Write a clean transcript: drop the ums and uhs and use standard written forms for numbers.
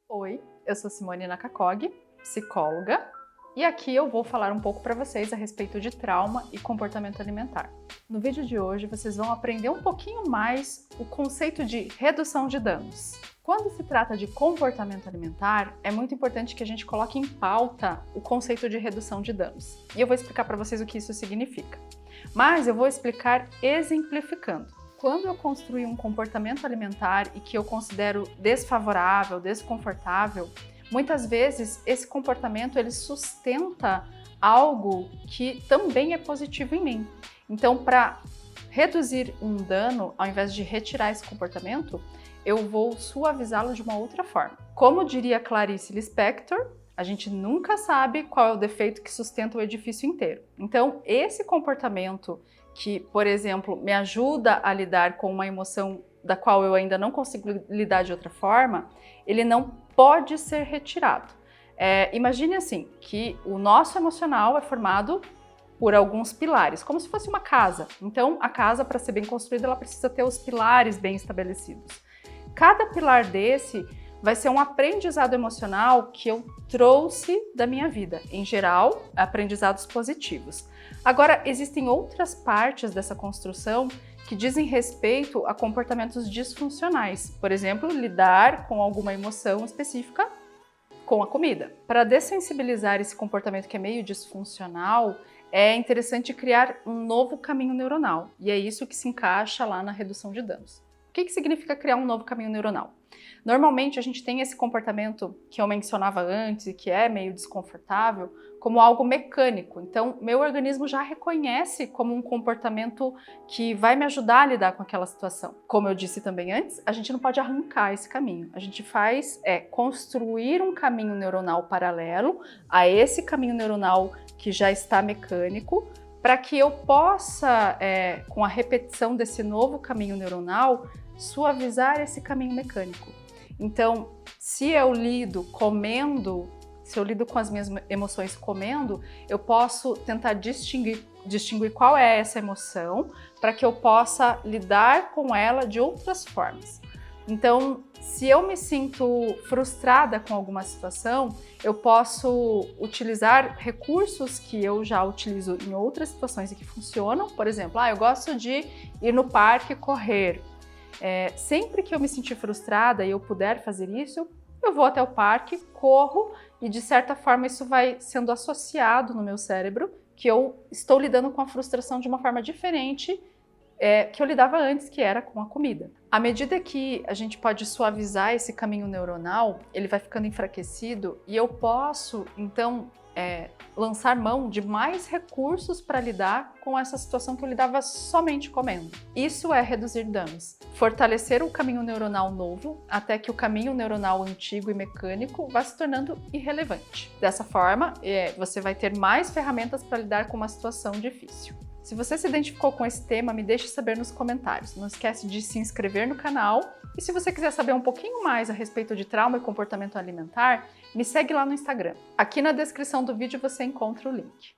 Oi, eu sou Simone Nakakog, psicóloga, e aqui eu vou falar um pouco para vocês a respeito de trauma e comportamento alimentar. No vídeo de hoje vocês vão aprender um pouquinho mais o conceito de redução de danos. Quando se trata de comportamento alimentar, é muito importante que a gente coloque em pauta o conceito de redução de danos. E eu vou explicar para vocês o que isso significa. Mas eu vou explicar exemplificando. Quando eu construí um comportamento alimentar e que eu considero desfavorável, desconfortável, muitas vezes esse comportamento ele sustenta algo que também é positivo em mim. Então, para reduzir um dano, ao invés de retirar esse comportamento, eu vou suavizá-lo de uma outra forma. Como diria Clarice Lispector, a gente nunca sabe qual é o defeito que sustenta o edifício inteiro. Então, esse comportamento que, por exemplo, me ajuda a lidar com uma emoção da qual eu ainda não consigo lidar de outra forma, ele não pode ser retirado. Imagine assim, que o nosso emocional é formado por alguns pilares, como se fosse uma casa. Então, a casa, para ser bem construída, ela precisa ter os pilares bem estabelecidos. Cada pilar desse vai ser um aprendizado emocional que eu trouxe da minha vida. Em geral, aprendizados positivos. Agora, existem outras partes dessa construção que dizem respeito a comportamentos disfuncionais. Por exemplo, lidar com alguma emoção específica com a comida. Para dessensibilizar esse comportamento que é meio disfuncional, é interessante criar um novo caminho neuronal. E é isso que se encaixa lá na redução de danos. O que significa criar um novo caminho neuronal? Normalmente a gente tem esse comportamento que eu mencionava antes e que é meio desconfortável como algo mecânico. Então, meu organismo já reconhece como um comportamento que vai me ajudar a lidar com aquela situação. Como eu disse também antes, a gente não pode arrancar esse caminho. A gente faz construir um caminho neuronal paralelo a esse caminho neuronal que já está mecânico, para que eu possa, com a repetição desse novo caminho neuronal, suavizar esse caminho mecânico. Então, se eu lido comendo, se eu lido com as minhas emoções comendo, eu posso tentar distinguir qual é essa emoção para que eu possa lidar com ela de outras formas. Então, se eu me sinto frustrada com alguma situação, eu posso utilizar recursos que eu já utilizo em outras situações e que funcionam. Por exemplo, eu gosto de ir no parque correr. Sempre que eu me sentir frustrada e eu puder fazer isso, eu vou até o parque, corro e de certa forma isso vai sendo associado no meu cérebro que eu estou lidando com a frustração de uma forma diferente que eu lidava antes, que era com a comida. À medida que a gente pode suavizar esse caminho neuronal, ele vai ficando enfraquecido e eu posso, então, lançar mão de mais recursos para lidar com essa situação que eu lidava somente comendo. Isso é reduzir danos. Fortalecer o caminho neuronal novo até que o caminho neuronal antigo e mecânico vá se tornando irrelevante. Dessa forma, você vai ter mais ferramentas para lidar com uma situação difícil. Se você se identificou com esse tema, me deixe saber nos comentários. Não esquece de se inscrever no canal. E se você quiser saber um pouquinho mais a respeito de trauma e comportamento alimentar, me segue lá no Instagram. Aqui na descrição do vídeo você encontra o link.